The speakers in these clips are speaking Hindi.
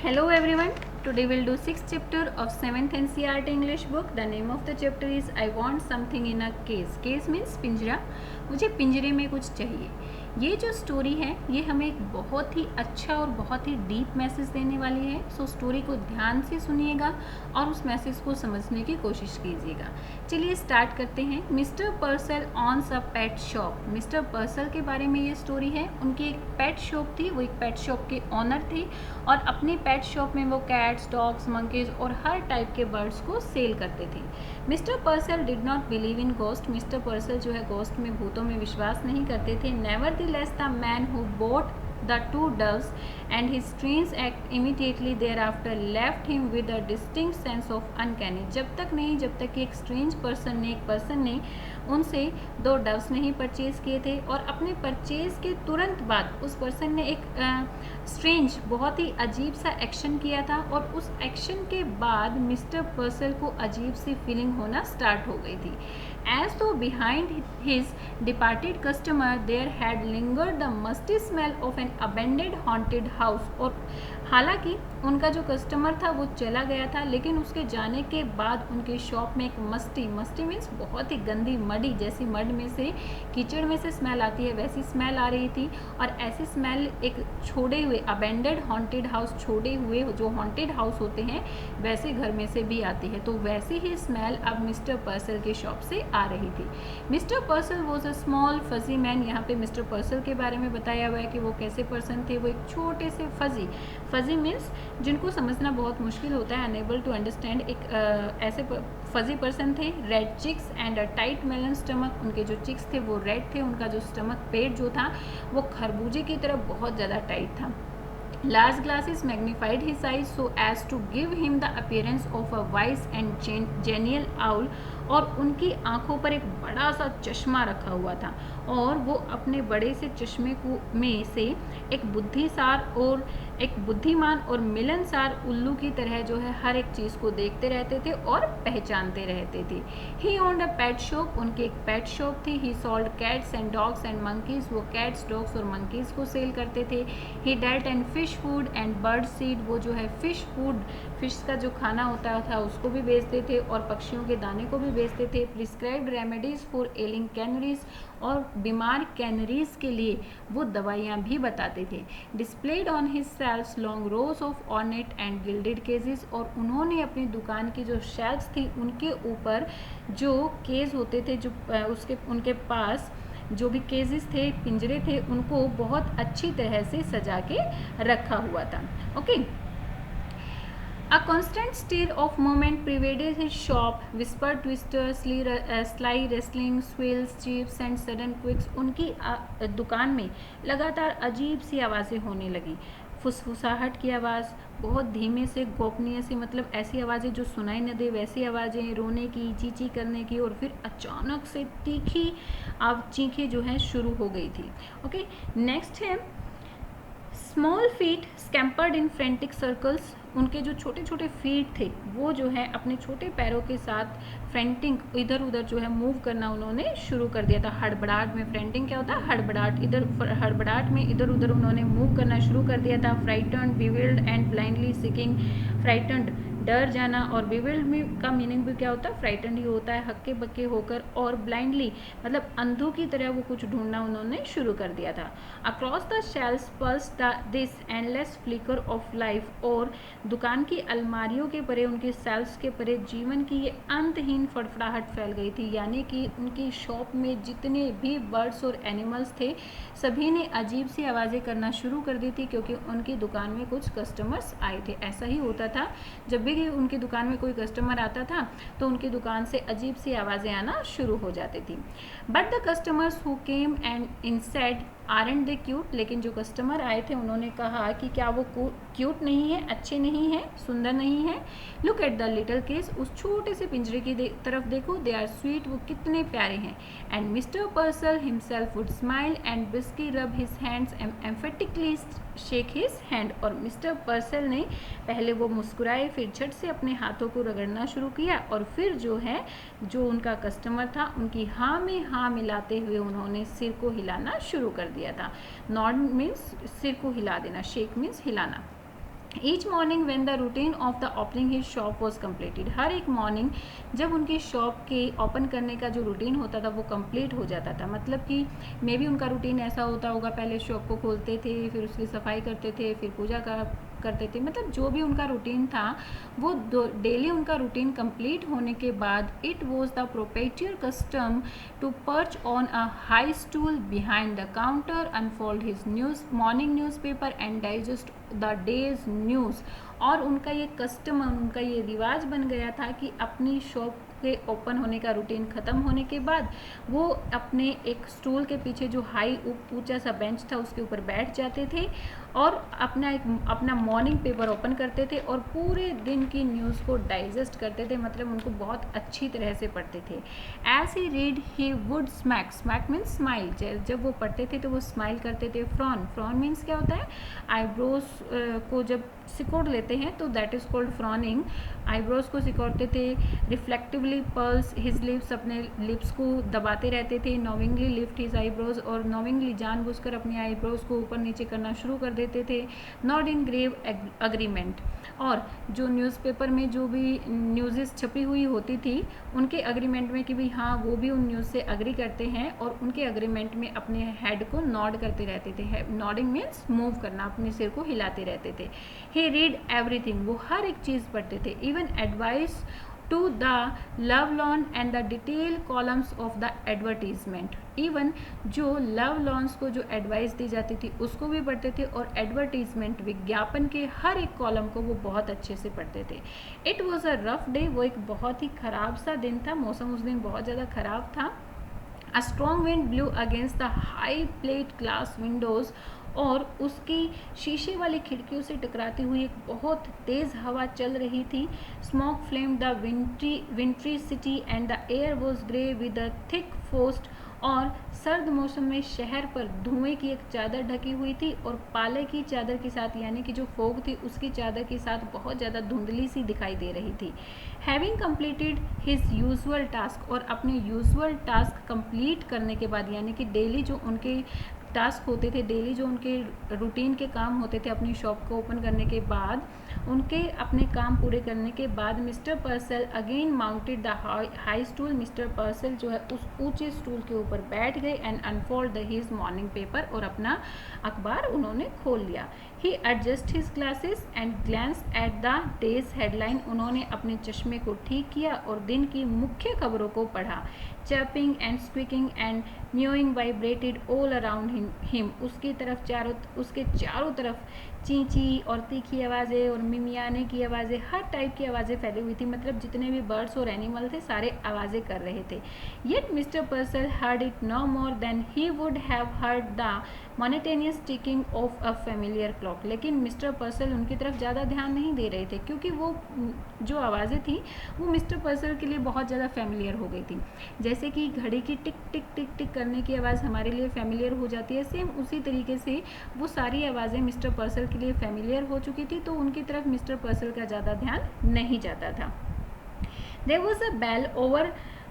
Hello everyone. Today we'll do 6th chapter of 7th NCERT English book. The name of the chapter is I want something in a case. Case means पिंजरा. मुझे पिंजरे में कुछ चाहिए. ये जो स्टोरी है ये हमें एक बहुत ही अच्छा और बहुत ही डीप मैसेज देने वाली है. सो स्टोरी को ध्यान से सुनिएगा और उस मैसेज को समझने की कोशिश कीजिएगा. चलिए स्टार्ट करते हैं. मिस्टर पर्सल ऑन्स अ पेट शॉप. मिस्टर पर्सल के बारे में ये स्टोरी है. उनकी एक पेट शॉप थी. वो एक पेट शॉप के ऑनर थे और अपनी पेट शॉप में वो कैट्स, डॉग्स, मंकीज और हर टाइप के बर्ड्स को सेल करते थे. Mister पर्सल did not believe in ghost. Mister Purcell जो है गोस्ट में, भूतों में विश्वास नहीं करते थे. Nevertheless the man who bought the two doves and his strange act immediately thereafter left him with a distinct sense of uncanny. जब तक कि एक स्ट्रेंज पर्सन ने उनसे दो डव्स नहीं परचेज किए थे और अपने परचेज के तुरंत बाद उस पर्सन ने एक स्ट्रेंज, बहुत ही अजीब सा एक्शन किया था और उस एक्शन के बाद मिस्टर पर्सल को अजीब सी फीलिंग होना स्टार्ट हो गई थी. As though behind his departed customer there had lingered the musty smell of an abandoned haunted house. और हालांकि उनका जो कस्टमर था वो चला गया था, लेकिन उसके जाने के बाद उनके शॉप में एक मस्टी मीन्स बहुत ही गंदी, मडी जैसी, मड में से, कीचड़ में से स्मेल आती है वैसी स्मेल आ रही थी. और ऐसी स्मेल एक छोड़े हुए अबेंडेड हॉन्टेड हाउस, छोड़े हुए जो हॉन्टेड हाउस होते हैं वैसे घर में से भी आती है. तो वैसी ही स्मेल अब मिस्टर पर्सल के शॉप से आ रही थी. Mister Purcell was a small fuzzy man. यहाँ पे मिस्टर पर्सल के बारे में बताया हुआ है कि वो कैसे पर्सन थे. वो एक छोटे से फजी मीन्स जिनको समझना बहुत मुश्किल होता है, अनेबल टू अंडरस्टैंड, एक ऐसे फजी पर्सन थे. Red cheeks and a tight melon stomach. उनके जो चिक्स थे वो रेड थे, उनका जो स्टमक, पेट जो था वो खरबूजे की तरह बहुत ज़्यादा टाइट था. Large glasses magnified his eyes so as to give him the appearance of a wise and genial owl. और उनकी आंखों पर एक बड़ा सा चश्मा रखा हुआ था और वो अपने बड़े से चश्मे को में से एक बुद्धिमान और मिलनसार उल्लू की तरह जो है हर एक चीज़ को देखते रहते थे और पहचानते रहते थे. He owned a pet shop. उनकी एक पेट शॉप थी. He sold cats and dogs and monkeys. वो कैट्स, डॉग्स और मंकीज को सेल करते थे. He dealt and fish food and bird seed. वो जो है फिश फूड, फिश का जो खाना होता था उसको भी बेचते थे और पक्षियों के दाने को भी बेचते थे. Prescribed remedies for ailing canaries. और बीमार कैनरीज के लिए वो दवाइयाँ भी बताते थे. Displayed on his shelves long rows of ornate and gilded cages. और उन्होंने अपनी दुकान की जो शेल्फ्स थी उनके ऊपर जो केज होते थे, जो उनके पास जो भी केजेस थे, पिंजरे थे, उनको बहुत अच्छी तरह से सजा के रखा हुआ था. Okay. A constant stir of movement pervaded his shop. Whispered twisters, sly rustling, swells, cheeps and sudden quakes. उनकी दुकान में लगातार अजीब सी आवाज़ें होने लगी. फुसफुसाहट की आवाज़, बहुत धीमे से, गोपनीय सी, मतलब ऐसी आवाज़ें जो सुनाई न दे वैसी आवाज़ें, रोने की, चींची करने की, और फिर अचानक से तीखी चीखें जो है शुरू हो गई थी. ओके. नेक्स्ट है स्मॉल फीट स्कैम्पर्ड इन फ्रेंटिक सर्कल्स. उनके जो छोटे छोटे फीट थे वो जो है अपने छोटे पैरों के साथ फ्रेंटिंग, इधर उधर जो है मूव करना उन्होंने शुरू कर दिया था. हड़बड़ाहट में, फ्रेंटिंग क्या होता है? हड़बड़ाहट. हड़बड़ाहट में इधर उधर उन्होंने मूव करना शुरू कर दिया था. Frightened, bewildered and blindly seeking. Frightened डर जाना, और बिविल्ड में का मीनिंग भी क्या होता है? फ्राइटन्ड ही होता है, हक्के बक्के होकर. और ब्लाइंडली मतलब अंधों की तरह वो कुछ ढूंढना उन्होंने शुरू कर दिया था. Across the shelves pulsed this endless flicker of life. और दुकान की अलमारियों के परे, उनके सेल्फ्स के परे जीवन की ये अंतहीन फड़फड़ाहट फैल गई थी. यानी कि उनकी शॉप में जितने भी बर्ड्स और एनिमल्स थे सभी ने अजीब सी आवाज़ें करना शुरू कर दी थी, क्योंकि उनकी दुकान में कुछ कस्टमर्स आए थे. ऐसा ही होता था, जब भी उनकी दुकान में कोई कस्टमर आता था तो उनकी दुकान से अजीब सी आवाज़ें आना शुरू हो जाती थी. But the customers who came and in said aren't they cute. लेकिन जो कस्टमर आए थे उन्होंने कहा कि क्या वो क्यूट नहीं है, अच्छे नहीं हैं, सुंदर नहीं है. Look at the little case. उस छोटे से पिंजरे की तरफ देखो. They are sweet. वो कितने प्यारे हैं. And Mr Purcell himself would smile and briskly rub his hands emphatically shake his hand. और मिस्टर पर्सल ने पहले वो मुस्कुराए, फिर झट से अपने हाथों को रगड़ना शुरू किया और फिर जो है जो उनका कस्टमर था उनकी हाँ में हाँ मिलाते हुए उन्होंने सिर को हिलाना शुरू कर दिया था. नॉड मीन्स सिर को हिला देना, शेक मीन्स हिलाना. Each morning when the routine of the opening his shop was completed, हर एक मॉर्निंग जब उनकी शॉप के ओपन करने का जो रूटीन होता था वो कंप्लीट हो जाता था, मतलब कि मे बी उनका रूटीन ऐसा होता होगा, पहले शॉप को खोलते थे, फिर उसकी सफाई करते थे, फिर पूजा करते थे, मतलब जो भी उनका रूटीन था वो डेली उनका रूटीन कंप्लीट होने के बाद it was the proprietor custom to perch on a high stool behind the counter, unfold his morning newspaper and digest the day's news. और उनका ये कस्टम, उनका ये रिवाज बन गया था कि अपनी शॉप के ओपन होने का रूटीन ख़त्म होने के बाद वो अपने एक स्टूल के पीछे जो हाई ऊंचा सा बेंच था उसके ऊपर बैठ जाते थे और अपना मॉर्निंग पेपर ओपन करते थे और पूरे दिन की न्यूज़ को डाइजेस्ट करते थे, मतलब उनको बहुत अच्छी तरह से पढ़ते थे। As he read he would smack means smile, जब वो पढ़ते थे तो वो स्माइल करते थे। फ्रॉन मीन्स क्या होता है, आईब्रोज को जब सिकोड़ लेते हैं तो दैट इज़ कॉल्ड फ्रॉनिंग, आईब्रोज को सिकोड़ते थे। रिफ्लेक्टिवली पर्ल्स हिज लिप्स, अपने लिप्स को दबाते रहते थे। नोविंगली लिफ्ट हिज आईब्रोज, और नोविंगली जानबूझकर अपने आईब्रोज को ऊपर नीचे करना शुरू कर देते थे। नॉट इन ग्रेव अग्रीमेंट, और जो न्यूज़पेपर में जो भी न्यूज़ेस छपी हुई होती थी उनके अग्रीमेंट में कि भाई हाँ वो भी उन न्यूज़ से अग्री करते हैं, और उनके अग्रीमेंट में अपने हेड को नॉड करते रहते थे। नॉडिंग मीन्स मूव करना, अपने सिर को हिलाते रहते थे। ही रीड एवरीथिंग, वो हर एक चीज़ पढ़ते थे। Even advice to the love loan and the detail columns of the advertisement, even जो लव लॉन्स को जो एडवाइस दी जाती थी उसको भी पढ़ते थे, और एडवर्टीजमेंट विज्ञापन के हर एक कॉलम को वो बहुत अच्छे से पढ़ते थे। It was a rough day, वो एक बहुत ही ख़राब सा दिन था, मौसम उस दिन बहुत ज़्यादा ख़राब था। A strong wind blew against the high plate glass windows, और उसकी शीशे वाली खिड़कियों से टकराती हुई एक बहुत तेज़ हवा चल रही थी। Smoke flame the wintry city and the air was grey with a thick frost, और सर्द मौसम में शहर पर धुएं की एक चादर ढकी हुई थी, और पाले की चादर के साथ यानी कि जो फोग थी उसकी चादर के साथ बहुत ज़्यादा धुंधली सी दिखाई दे रही थी। Having completed his usual task, और अपने यूजुअल टास्क कंप्लीट करने के बाद यानी कि डेली जो उनके टास्क होते थे, डेली जो उनके रूटीन के काम होते थे अपनी शॉप को ओपन करने के बाद, उनके अपने काम पूरे करने के बाद Mr Purcell again mounted the high stool, Mr Purcell जो है उस ऊंचे स्टूल के ऊपर बैठ गए and unfold the his morning paper, और अपना अखबार उन्होंने खोल लिया। He adjust his glasses and glance at the day's headline, उन्होंने अपने चश्मे को ठीक किया और दिन की मुख्य खबरों को पढ़ा। Chirping and squeaking and mewing vibrated all around him, उसके चारों तरफ चींची और तीखी आवाज़ें और मिमियाने की आवाज़ें, हर टाइप की आवाज़ें फैली हुई थी, मतलब जितने भी बर्ड्स और एनिमल थे सारे आवाज़ें कर रहे थे। Yet Mr Purcell heard it no more than he would have heard the monotonous ticking of a familiar clock, लेकिन मिस्टर पर्सल उनकी तरफ ज़्यादा ध्यान नहीं दे रहे थे, क्योंकि वो जो आवाज़ें थी वो मिस्टर पर्सल के लिए बहुत ज़्यादा फेमिलियर हो गई थी। जैसे कि घड़ी की टिक टिक टिक टिक करने की आवाज़ हमारे लिए फेमिलियर हो जाती है, सेम उसी तरीके से वो सारी आवाज़ें मिस्टर पर्सल के लिए फेमिलियर हो चुकी थी, तो उनकी तरफ मिस्टर पर्सल का ज़्यादा ध्यान नहीं जाता था। There was a bell over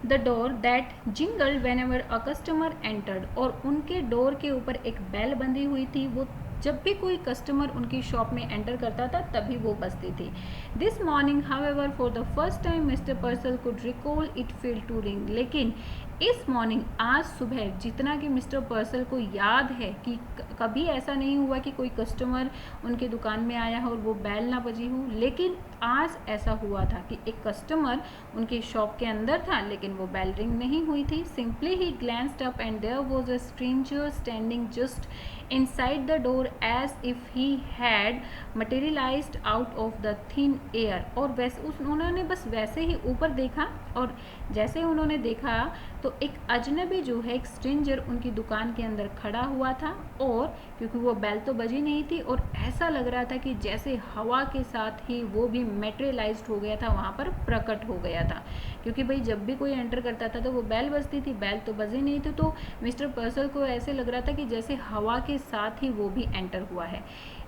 the door that jingled whenever a customer entered, और उनके डोर के ऊपर एक बेल बंधी हुई थी, वो जब भी कोई कस्टमर उनकी शॉप में एंटर करता था तभी वो बजती थी। This morning however for the first time Mister Purcell could recall it fail to ring, लेकिन इस मॉर्निंग आज सुबह जितना कि मिस्टर पर्सल को याद है कि कभी ऐसा नहीं हुआ कि कोई कस्टमर उनके दुकान में आया हो और वो बेल ना बजी हो, लेकिन आज ऐसा हुआ था कि एक कस्टमर उनकी शॉप के अंदर था लेकिन वो बेल रिंग नहीं हुई थी। Simply he glanced up and there was a stranger standing just inside the door as if he had materialized out of the thin air, और वैसे उन्होंने बस वैसे ही ऊपर देखा, और जैसे उन्होंने देखा तो एक अजनबी जो है एक स्ट्रेंजर उनकी दुकान के अंदर खड़ा हुआ था, और क्योंकि वो बेल तो बजी नहीं थी और ऐसा लग रहा था कि जैसे हवा के साथ ही वो भी मेटेरियलाइज्ड हो गया था, वहाँ पर प्रकट हो गया था, क्योंकि भाई जब भी कोई एंटर करता था तो वो बेल बजती थी, बेल तो बजी नहीं थी, तो मिस्टर पर्सल को ऐसे लग रहा था कि जैसे हवा के साथ ही वो भी एंटर हुआ है।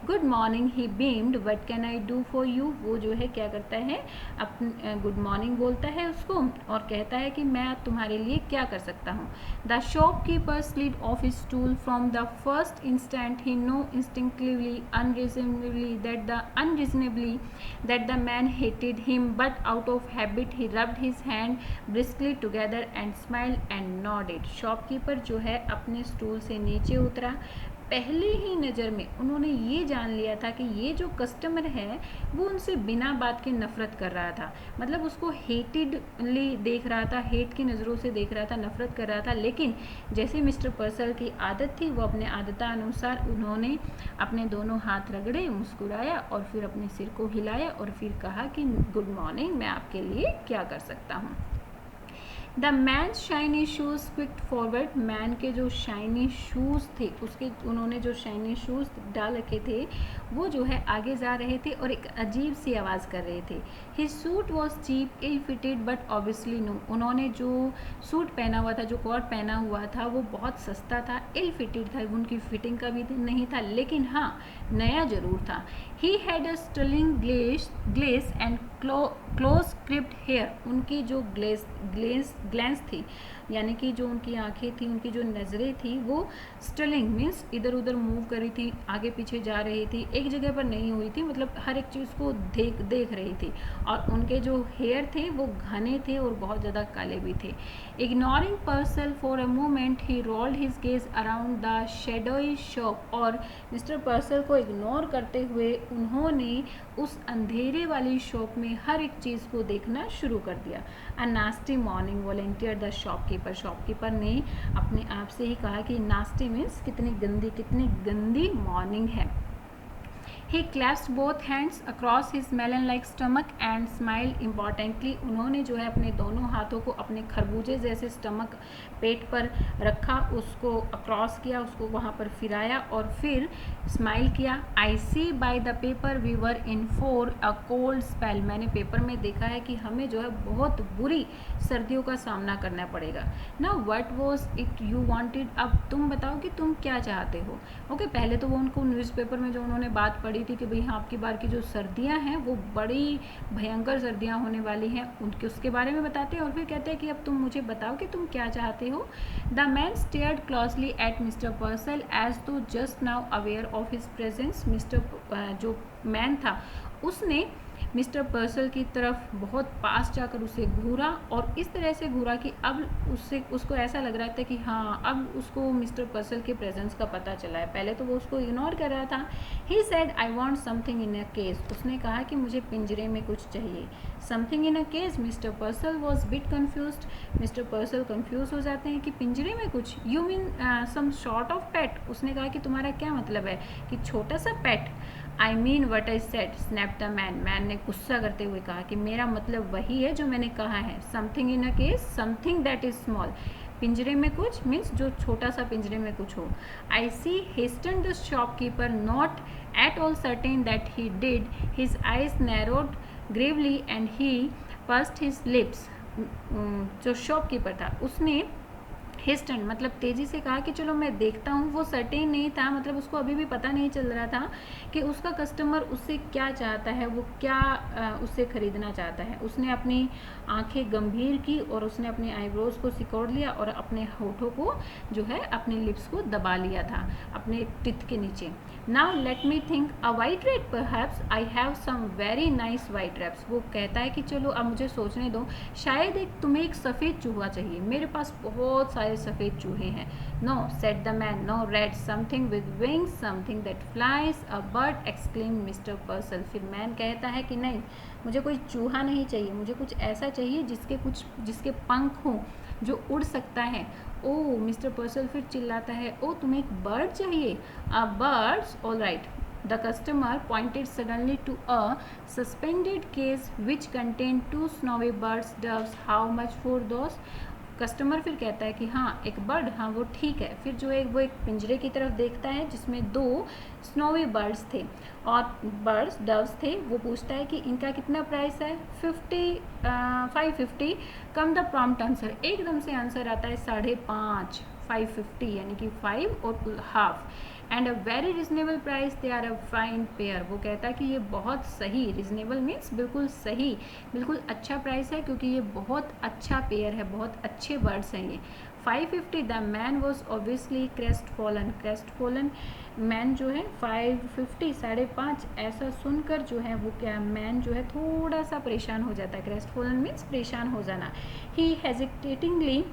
Good morning he beamed, what can I do for you, वो जो है क्या करता है, अपने गुड मॉर्निंग बोलता है उसको और कहता है कि मैं तुम्हारे लिए क्या कर सकता हूँ. The shopkeeper slid off his stool from the first instant he knew instinctively unreasonably that the man hated him, but out of habit he rubbed his hand briskly together and smiled and nodded. Shopkeeper जो है अपने स्टूल से नीचे उतरा. पहले ही नज़र में उन्होंने ये जान लिया था कि ये जो कस्टमर है वो उनसे बिना बात के नफ़रत कर रहा था, मतलब उसको हेटेडली देख रहा था, हेट की नज़रों से देख रहा था, नफ़रत कर रहा था. लेकिन जैसे मिस्टर पर्सल की आदत थी, वो अपने आदतानुसार उन्होंने अपने दोनों हाथ रगड़े, मुस्कुराया और फिर अपने सिर को हिलाया और फिर कहा कि गुड मॉर्निंग, मैं आपके लिए क्या कर सकता हूँ. The man's shiny shoes squeaked forward, man के जो शाइनी शूज़ थे, उसके उन्होंने जो शाइनी शूज़ डाल रखे थे वो जो है आगे जा रहे थे और एक अजीब सी आवाज़ कर रहे थे. His suit was cheap ill fitted but obviously new, उन्होंने जो सूट पहना हुआ था, जो कोट पहना हुआ था वो बहुत सस्ता था, इल फिटेड था, उनकी फिटिंग का भी नहीं था, लेकिन हाँ नया ज़रूर था. He had a sterling glance and close cropped hair, उनकी जो ग्लेंस थी, यानी कि जो उनकी आंखें थी, उनकी जो नज़रें थी वो स्टर्लिंग मीन्स इधर उधर मूव करी थी, आगे पीछे जा रही थी, एक जगह पर नहीं हुई थी, मतलब हर एक चीज़ को देख रही थी. और उनके जो हेयर थे वो घने थे और बहुत ज़्यादा काले भी थे. Ignoring पर्सल for a moment he rolled his gaze around the shadowy shop, और मिस्टर पर्सल को इग्नोर करते हुए उन्होंने उस अंधेरे वाली शॉप में हर एक चीज़ को देखना शुरू कर दिया. अ nasty morning volunteer the shopkeeper, shopkeeper ने अपने आप से ही कहा कि नास्टी मीन्स कितनी गंदी मॉर्निंग है. He clasped both hands across his melon-like stomach and smiled importantly. उन्होंने जो है अपने दोनों हाथों को अपने खरबूजे जैसे स्टमक पेट पर रखा, उसको अक्रॉस किया, उसको वहाँ पर फिराया और फिर स्माइल किया. I see by the paper we were in for a cold spell. मैंने पेपर में देखा है कि हमें जो है बहुत बुरी सर्दियों का सामना करना पड़ेगा. Now what was it you wanted? अब तुम बताओ कि तुम क्या चाहते हो. ओके, पहले तो वो उनको न्यूज़पेपर में जो उन्होंने बात पढ़ी थी कि भाई हाँ आपकी बार की जो सर्दियां हैं वो बड़ी भयंकर सर्दियां होने वाली हैं, उनके उसके बारे में बताते हैं और फिर कहते हैं कि अब तुम मुझे बताओ कि तुम क्या चाहते हो. The man stared closely at Mr Purcell as though just now aware of his presence. Mr जो मैन था उसने मिस्टर पर्सल की तरफ बहुत पास जाकर उसे घूरा और इस तरह से घूरा कि अब उसको ऐसा लग रहा था कि हाँ अब उसको मिस्टर पर्सल के प्रेजेंस का पता चला है. पहले तो वो उसको इग्नोर कर रहा था. He said I want something in a case, उसने कहा कि मुझे पिंजरे में कुछ चाहिए. Something in a case, mister Purcell was bit confused. Mister Purcell confuse हो जाते हैं कि पिंजरे में कुछ, you mean some sort of pet. उसने कहा कि तुम्हारा क्या मतलब है कि छोटा सा पेट. I mean what I said, snapped the man. Man ने गुस्सा करते हुए कहा कि मेरा मतलब वही है जो मैंने कहा है. Something in a case, something that is small. पिंजरे में कुछ मीन्स जो छोटा सा पिंजरे में कुछ हो. I see, hastened the shopkeeper, not at all certain that he did. His eyes narrowed gravely and he pursed his lips. जो शॉपकीपर था उसने हेस्टन मतलब तेज़ी से कहा कि चलो मैं देखता हूँ. वो सर्टेन नहीं था, मतलब उसको अभी भी पता नहीं चल रहा था कि उसका कस्टमर उससे क्या चाहता है, वो क्या उससे ख़रीदना चाहता है. उसने अपनी आंखें गंभीर की और उसने अपने आईब्रोज को सिकोड़ लिया और अपने होठों को जो है अपने लिप्स को दबा लिया था अपने टिथ के नीचे. Now let me think, a white rat perhaps, I have some very nice white rats. वो कहता है कि चलो अब मुझे सोचने दो, शायद तुम्हें एक सफ़ेद चूहा चाहिए, मेरे पास बहुत सारे सफ़ेद चूहे हैं. No, said the man, no rat, something with wings, something that flies, a bird, exclaim Mister Purcell. फिर मैन कहता है कि नहीं, मुझे कोई चूहा नहीं चाहिए, मुझे कुछ ऐसा चाहिए जिसके पंख हों, जो उड़ सकता है. ओह, मिस्टर पर्सल फिर चिल्लाता है, ओ तुम्हें एक बर्ड चाहिए. A bird's, all right. The customer pointed suddenly to a suspended case which contained 2 snowy birds' doves. How much for those? Customer फिर कहता है कि हाँ एक बर्ड, हाँ वो ठीक है. फिर जो है वो एक पिंजरे की तरफ देखता है जिसमें 2 स्नोवी बर्ड्स थे और बर्ड्स डव्स थे. वो पूछता है कि इनका कितना प्राइस है. 550. कम द प्रॉम्प्ट आंसर, एकदम से आंसर आता है 5.5, 550 यानी कि 5 और half. And a very reasonable price, they are a fine pair. वो कहता है कि ये बहुत सही, रिजनेबल मीन्स बिल्कुल सही, बिल्कुल अच्छा प्राइस है, क्योंकि ये बहुत अच्छा पेयर है, बहुत अच्छे बर्ड्स हैं ये। 550 the man was obviously crest fallen. Crest fallen man जो है 550 5.5 ऐसा सुनकर जो है वो क्या मैन जो है थोड़ा सा परेशान हो जाता है। क्रेस्ट फॉलन मीन्स परेशान हो जाना। ही hesitatingly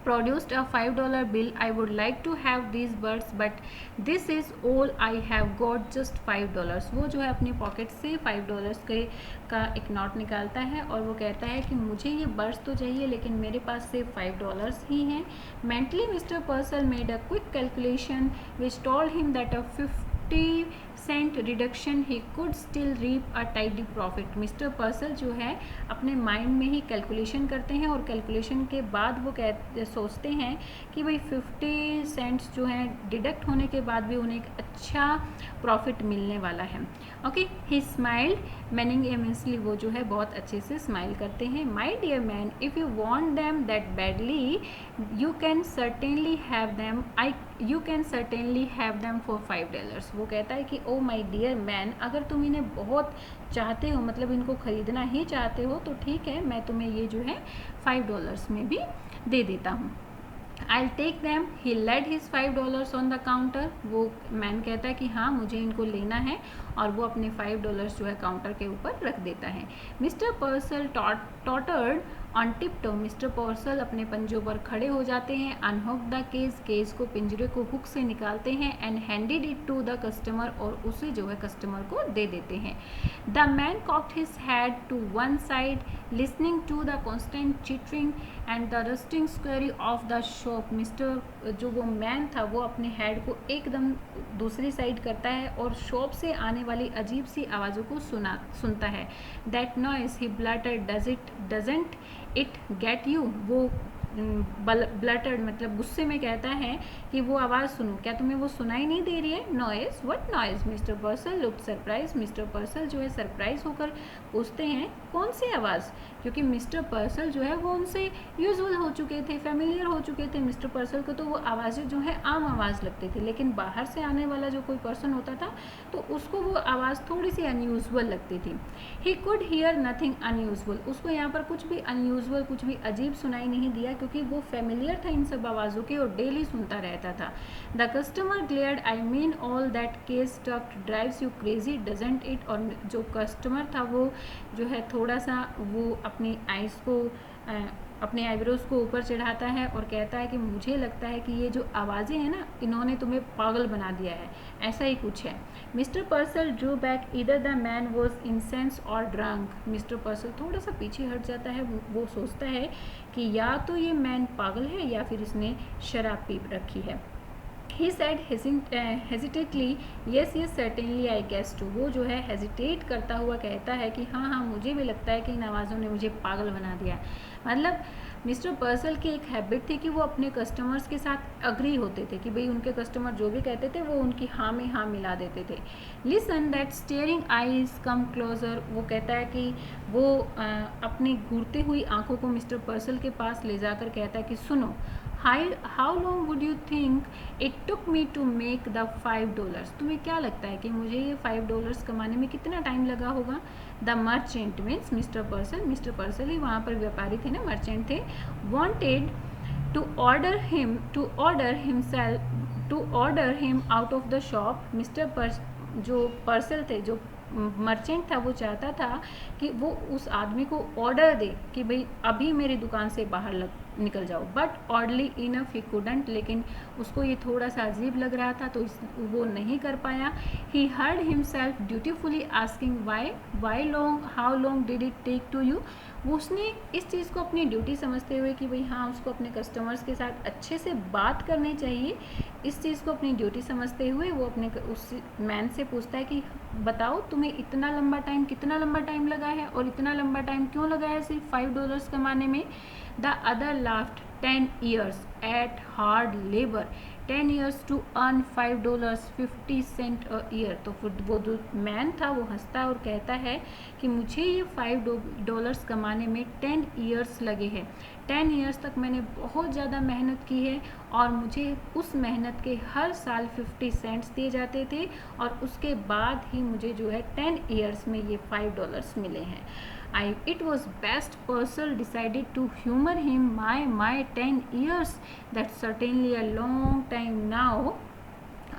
produced a $5 bill. I would like to have these birds but this is all I have got, just $5। वो जो है अपनी पॉकेट से $5 के का एक नोट निकालता है और वो कहता है कि मुझे ये बर्ड्स तो चाहिए लेकिन मेरे पास सिर्फ $5 ही हैं। Mentally Mr. Purcell made a quick calculation which told him that a 50-cent reduction he could still reap a tidy profit। Mister Purcell जो है अपने माइंड में ही कैलकुलेशन करते हैं और कैलकुलेशन के बाद वो सोचते हैं कि भाई 50 सेंट्स जो हैं डिडक्ट होने के बाद भी उन्हें एक अच्छा प्रॉफिट मिलने वाला है। ओके, ही स्माइल्ड मैनिंगेमसली, वो जो है बहुत अच्छे से स्माइल करते हैं। My dear man, if you want them that badly you can certainly have them, you can certainly have them for $5। वो कहता है कि ओ माई डियर मैन, अगर तुम इन्हें बहुत चाहते हो, मतलब इनको ख़रीदना ही चाहते हो, तो ठीक है, मैं तुम्हें ये जो है $5 में भी दे देता हूँ। I'll take them। He laid his $5 on the counter। वो मैन कहता है कि हाँ मुझे इनको लेना है और वो अपने $5 जो है काउंटर के ऊपर रख देता है। Mister Purcell tottered on tiptoe. Mister Purcell अपने पंजों पर खड़े हो जाते हैं। अनहुक द केज, केज को पिंजरे को हुक से निकालते हैं। And handed it to the customer, और उसे जो है कस्टमर को दे देते हैं। The man cocked his head to one side listening to the constant chittering and the rustling scurry of the shop. Mister जो वो मैन था वो अपने हेड को एकदम दूसरी साइड करता है और शॉप से आने वाली अजीब सी आवाज़ों को सुनता है। That noise he blurted, doesn't it get you. वो ब्लटर्ड मतलब गुस्से में कहता है कि वो आवाज़ सुनो, क्या तुम्हें वो सुनाई नहीं दे रही है? Noise, what noise? Mister पर्सल looked surprise. Mister Purcell जो है सरप्राइज होकर पूछते हैं कौन सी आवाज़, क्योंकि मिस्टर पर्सल जो है वो उनसे यूजुअल हो चुके थे, फेमिलियर हो चुके थे। मिस्टर पर्सल को तो वो आवाज़ें जो है आम आवाज़ लगती थी, लेकिन बाहर से आने वाला जो कोई पर्सन होता था तो उसको वो आवाज़ थोड़ी सी अनयूजुअल लगती थी। He could hear nothing unusual. उसको यहाँ पर कुछ भी अनयूजुअल, कुछ भी अजीब सुनाई नहीं दिया, क्योंकि वो फेमिलियर था इन सब आवाज़ों के और डेली सुनता रहता था। The customer glared, I mean all that cage stuff drives you crazy doesn't it. और जो कस्टमर था वो जो है थोड़ा सा वो अपनी आइज़ को अपने आईब्रोज को ऊपर चढ़ाता है और कहता है कि मुझे लगता है कि ये जो आवाज़ें हैं ना, इन्होंने तुम्हें पागल बना दिया है, ऐसा ही कुछ है। Mister पर्सल Drew back, either the man was incense और ड्रंक। मिस्टर पर्सल थोड़ा सा पीछे हट जाता है। वो सोचता है कि या तो ये मैन पागल है या फिर इसने शराब पी रखी है। He said hesitantly, yes certainly I guess too। वो जो है हेजिटेट करता हुआ कहता है कि हाँ हाँ मुझे भी लगता है कि इन आवाज़ों ने मुझे पागल बना दिया। मतलब मिस्टर पर्सल की एक हैबिट थी कि वो अपने कस्टमर्स के साथ अग्री होते थे, कि भाई उनके कस्टमर जो भी कहते थे वो उनकी हाँ में हाँ मिला देते थे। Listen that steering eyes come closer. वो कहता है कि वो अपनी घूरती हुई आंखों को मिस्टर पर्सल के पास ले जाकर कहता है कि सुनो, how long would you think it took me to make the $5। तुम्हें क्या लगता है कि मुझे ये $5 कमाने में कितना टाइम लगा होगा? The merchant means mister Purcell he वहाँ पर व्यापारी थे ना, मर्चेंट थे। Wanted to order him out of the shop. जो पर्सल थे, जो मर्चेंट था, वो चाहता था कि वो उस आदमी को ऑर्डर दे कि भाई अभी मेरी दुकान से बाहर निकल जाओ, but oddly enough he couldn't. लेकिन उसको ये थोड़ा सा अजीब लग रहा था तो वो नहीं कर पाया। He heard himself dutifully asking why long, how long did it take to you. वो उसने इस चीज़ को अपनी ड्यूटी समझते हुए कि भाई हाँ उसको अपने कस्टमर्स के साथ अच्छे से बात करनी चाहिए, इस चीज़ को अपनी ड्यूटी समझते हुए वो अपने उस मैन से पूछता है कि बताओ तुम्हें कितना लंबा टाइम लगा है, और इतना लंबा टाइम क्यों लगा है सिर्फ $5 कमाने में? The other laughed, 10 years at hard labor, 10 years to earn $5, 50 cent a year। तो फिर वो जो मैन था वो हंसता और कहता है कि मुझे ये $5 कमाने में 10 years लगे हैं। 10 years तक मैंने बहुत ज़्यादा मेहनत की है और मुझे उस मेहनत के हर साल 50 सेंट्स दिए जाते थे और उसके बाद ही मुझे जो है 10 ईयर्स में ये $5 मिले हैं. It was best Purcell decided to humor him. My 10 years, that's certainly a long time now.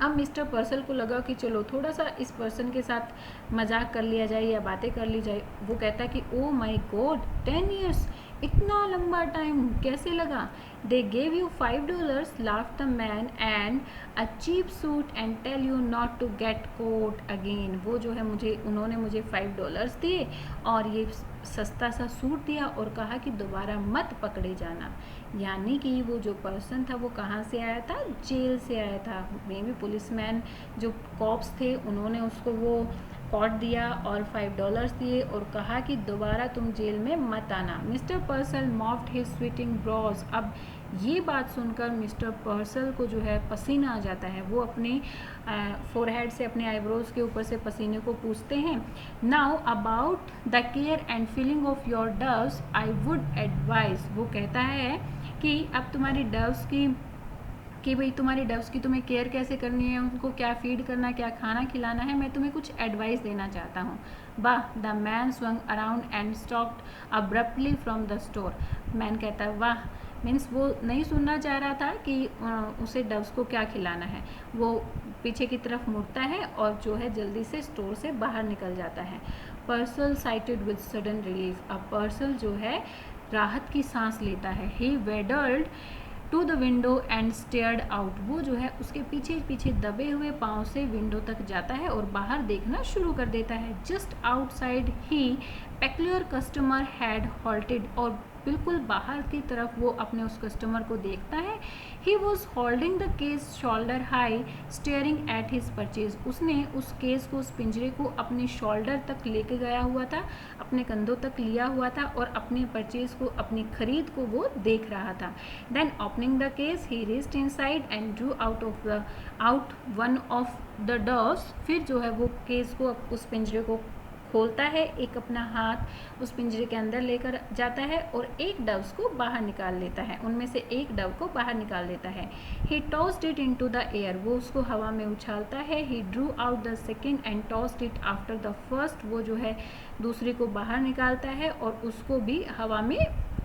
अब मिस्टर पर्सल को लगा कि चलो थोड़ा सा इस पर्सन के साथ मजाक कर लिया जाए या बातें कर ली जाए. वो कहता कि ओ माई गॉड 10 ईयर्स, इतना लंबा टाइम कैसे लगा. They gave you $5, laughed the man, and a cheap suit and tell you not to get caught again. वो जो है उन्होंने मुझे $5 दिए और ये सस्ता सा सूट दिया और कहा कि दोबारा मत पकड़े जाना. यानी कि वो जो पर्सन था वो कहाँ से आया था, जेल से आया था. मे बी पुलिसमैन जो कॉप्स थे उन्होंने उसको वो कॉट दिया और $5 दिए और कहा कि दोबारा तुम जेल में मत आना. Mister Purcell mopped his sweating brows. अब ये बात सुनकर मिस्टर पर्सल को जो है पसीना आ जाता है. वो अपने फोरहेड से अपने आईब्रोज के ऊपर से पसीने को पूछते हैं. Now about the care and feeling of your doves I would advise. वो कहता है कि अब तुम्हारी डव्स कि भाई तुम्हारी डव्स की तुम्हें केयर कैसे करनी है, उनको क्या फीड करना, क्या खाना खिलाना है, मैं तुम्हें कुछ एडवाइस देना चाहता हूँ. वाह. The man swung around and stopped abruptly from the store. Man कहता है वाह. मीन्स वो नहीं सुनना चाह रहा था कि उसे डव्स को क्या खिलाना है. वो पीछे की तरफ मुड़ता है और जो है जल्दी से स्टोर से बाहर निकल जाता है. Purcell sighed with sudden relief. अब पर्सल जो है राहत की सांस लेता है. He waddled to the window and stared out. वो जो है उसके पीछे पीछे दबे हुए पाँव से विंडो तक जाता है और बाहर देखना शुरू कर देता है. Just outside he peculiar customer had halted. और बिल्कुल बाहर की तरफ वो अपने उस कस्टमर को देखता है. He was holding the case shoulder high staring at his purchase. उसने उस केस को, उस पिंजरे को अपने शोल्डर तक लेके गया हुआ था, अपने कंधों तक लिया हुआ था और अपने परचेज को, अपनी खरीद को वो देख रहा था. Then opening the case he reached inside and drew out one of the doves. फिर जो है वो केस को, उस पिंजरे को खोलता है, एक अपना हाथ उस पिंजरे के अंदर लेकर जाता है और एक डव्स को बाहर निकाल लेता है. उनमें से एक डव को बाहर निकाल लेता है. He tossed it into the air. वो उसको हवा में उछालता है. He drew out the second and tossed it after the first. वो जो है दूसरे को बाहर निकालता है और उसको भी हवा में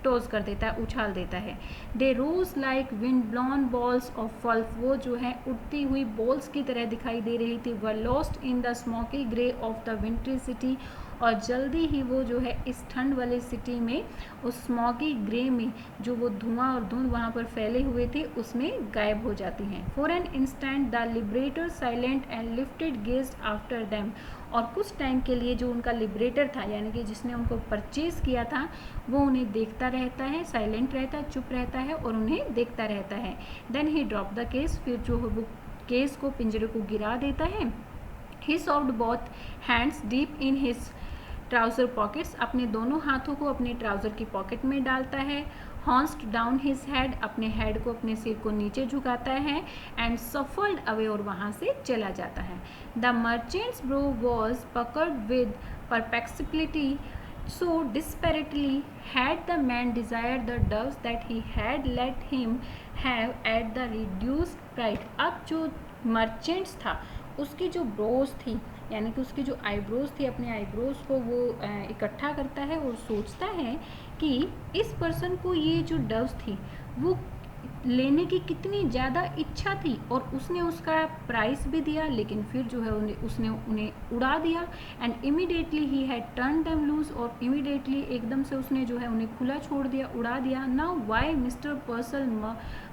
टॉस कर देता है, उछाल देता है. They rose like wind blown balls of fluff. वो जो है उड़ती हुई बॉल्स की तरह दिखाई दे रही थी. वर lost in the smoky grey of the wintry city. और जल्दी ही वो जो है इस ठंड वाली सिटी में, उस स्मॉगी ग्रे में जो वो धुआं और धुंध वहाँ पर फैले हुए थे, उसमें गायब हो जाती हैं. For an instant the liberator silent and lifted gazed after them. और कुछ टाइम के लिए जो उनका लिबरेटर था, यानी कि जिसने उनको परचेज किया था, वो उन्हें देखता रहता है, साइलेंट रहता है, चुप रहता है और उन्हें देखता रहता है. Then he drop the case. फिर जो वो केस को, पिंजरे को गिरा देता है. He shoved both hands deep in his trouser pockets. अपने दोनों हाथों को अपने ट्राउज़र की पॉकेट में डालता है. हॉन्स्ड डाउन हिज हेड. अपने हेड को, अपने सिर को नीचे झुकाता है. And shuffled away. और वहाँ से चला जाता है. The merchants bro was puckered with perplexity. So desperately had the man desired the doves that he had let him have at the reduced price. अब जो मर्चेंट्स था उसकी जो ब्रोज थी, यानी कि उसकी जो आईब्रोज थी, अपने आईब्रोज को वो इकट्ठा करता है और सोचता है कि इस पर्सन को ये जो डव्स थी वो लेने की कितनी ज़्यादा इच्छा थी और उसने उसका प्राइस भी दिया, लेकिन फिर जो है उसने उन्हें उड़ा दिया. And immediately he had turn them loose. और इमीडिएटली एकदम से उसने जो है उन्हें खुला छोड़ दिया, उड़ा दिया. Now why mister Purcell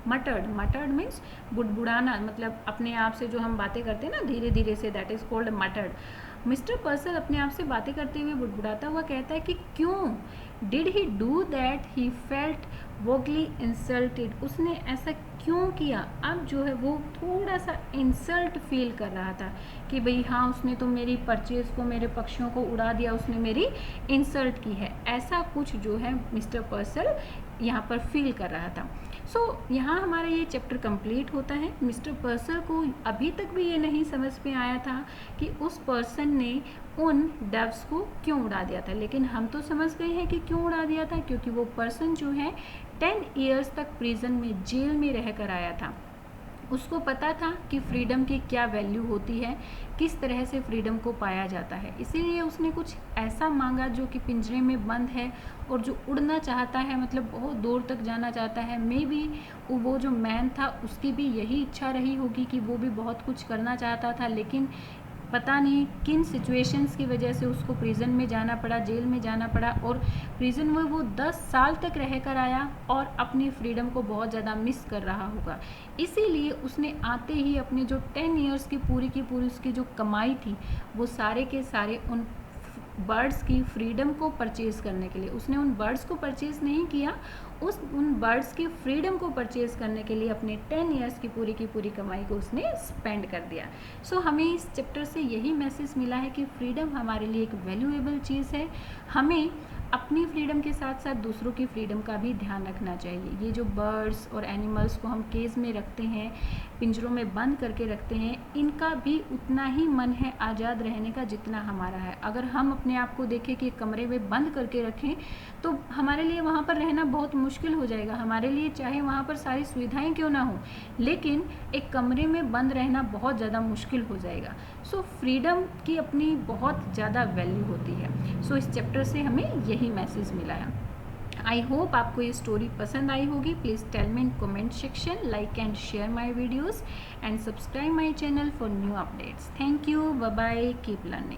muttered means बुड़बुड़ाना, मतलब अपने आप से जो हम बातें करते हैं ना धीरे धीरे से, that is called मटर्ड. Mister Purcell अपने आप से बातें करते हुए बुड़बुड़ाता हुआ कहता है कि क्यों, did he do that. He felt vaguely insulted. उसने ऐसा क्यों किया. अब जो है वो थोड़ा सा इंसल्ट फील कर रहा था कि भाई हाँ, उसने तो मेरी परचेज को, मेरे पक्षियों को उड़ा दिया, उसने मेरी इंसल्ट की है. ऐसा कुछ जो है मिस्टर पर्सल यहाँ पर फील कर रहा था. सो यहाँ हमारा ये चैप्टर कंप्लीट होता है. मिस्टर पर्सल को अभी तक भी ये नहीं समझ में आया था कि उस पर्सन ने उन डव्स को क्यों उड़ा दिया था, लेकिन हम तो समझ गए हैं कि क्यों उड़ा दिया था, क्योंकि वो पर्सन जो है 10 ईयर्स तक प्रिजन में, जेल में रहकर आया था। उसको पता था कि फ्रीडम की क्या वैल्यू होती है, किस तरह से फ्रीडम को पाया जाता है। इसीलिए उसने कुछ ऐसा मांगा जो कि पिंजरे में बंद है और जो उड़ना चाहता है, मतलब बहुत दूर तक जाना चाहता है। मे बी वो जो मैन था उसकी भी यही इच्छा रही होगी कि वो भी बहुत कुछ करना चाहता था, लेकिन पता नहीं किन सिचुएशंस की वजह से उसको प्रिजन में जाना पड़ा, जेल में जाना पड़ा। और प्रिजन में वो 10 साल तक रह कर आया और अपनी फ्रीडम को बहुत ज़्यादा मिस कर रहा होगा। इसीलिए उसने आते ही अपने जो 10 ईयर्स की पूरी उसकी जो कमाई थी, वो सारे के सारे उन बर्ड्स की फ्रीडम को परचेज़ करने के लिए, उसने उन बर्ड्स को परचेज़ नहीं किया, उन बर्ड्स की फ्रीडम को परचेज़ करने के लिए अपने 10 ईयर्स की पूरी कमाई को उसने स्पेंड कर दिया। सो हमें इस चैप्टर से यही मैसेज मिला है कि फ्रीडम हमारे लिए एक वैल्यूएबल चीज़ है। हमें अपनी फ्रीडम के साथ साथ दूसरों की फ्रीडम का भी ध्यान रखना चाहिए। ये जो बर्ड्स और एनिमल्स को हम केज में रखते हैं, पिंजरों में बंद करके रखते हैं, इनका भी उतना ही मन है आज़ाद रहने का जितना हमारा है। अगर हम अपने आप को देखें कि कमरे में बंद करके रखें तो हमारे लिए वहाँ पर रहना बहुत मुश्किल हो जाएगा। हमारे लिए चाहे वहाँ पर सारी सुविधाएं क्यों ना हो, लेकिन एक कमरे में बंद रहना बहुत ज़्यादा मुश्किल हो जाएगा। सो फ्रीडम की अपनी बहुत ज़्यादा वैल्यू होती है। सो इस चैप्टर से हमें यही मैसेज मिला है। आई होप आपको ये स्टोरी पसंद आई होगी। Please tell me in comment section, like and share my videos and subscribe my channel for new updates. Thank you, bye bye, keep learning.